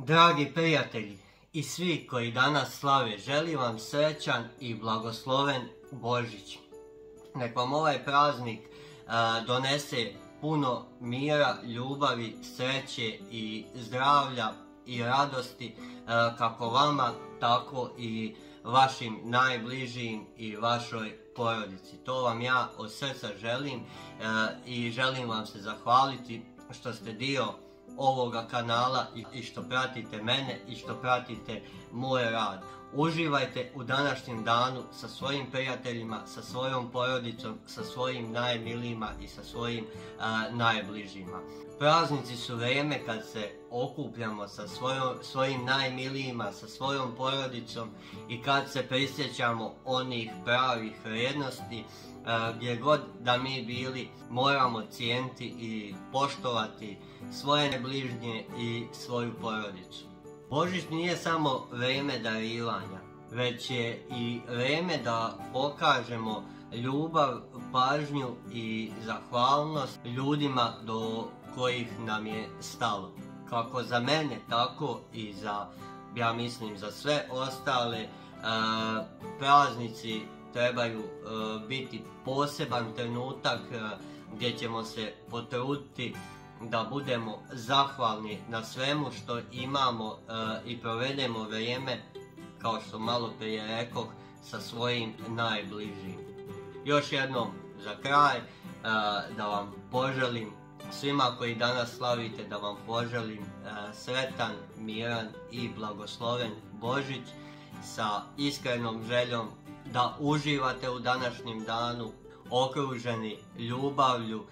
Dragi prijatelji i svi koji danas slave, želim vam srećan i blagosloven Božić. Nek vam ovaj praznik donese puno mira, ljubavi, sreće i zdravlja i radosti kako vama, tako i vašim najbližim i vašoj porodici. To vam ja od srca želim i želim vam se zahvaliti što ste dio ovoga kanala i što pratite mene i što pratite moj rad. Uživajte u današnjem danu sa svojim prijateljima, sa svojom porodicom, sa svojim najmilijima i sa svojim najbližima. Praznici su vrijeme kad se okupljamo sa svojim najmilijima, sa svojom porodicom i kad se prisjećamo onih pravih vrijednosti. Gdje god da mi bili, moramo cijeniti i poštovati svoje bližnje i svoju porodicu. Božić nije samo vrijeme darivanja, već je i vrijeme da pokažemo ljubav, pažnju i zahvalnost ljudima do kojih nam je stalo. Kako za mene, tako i ja mislim za sve ostale, praznici trebaju biti poseban trenutak gdje ćemo se potruditi da budemo zahvalni na svemu što imamo i provedemo vrijeme, kao što malo prije rekoh, sa svojim najbližim. Još jednom za kraj da vam poželim, svima koji danas slavite, da vam poželim sretan, miran i blagosloven Božić sa iskrenom željom da uživate u današnjem danu, okruženi ljubavlju,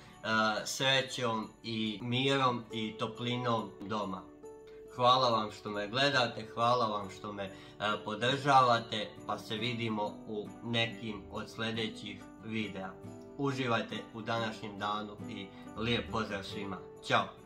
srećom i mirom i toplinom doma. Hvala vam što me gledate, hvala vam što me podržavate, pa se vidimo u nekim od sljedećih videa. Uživajte u današnjem danu i lijep pozdrav svima. Ćao!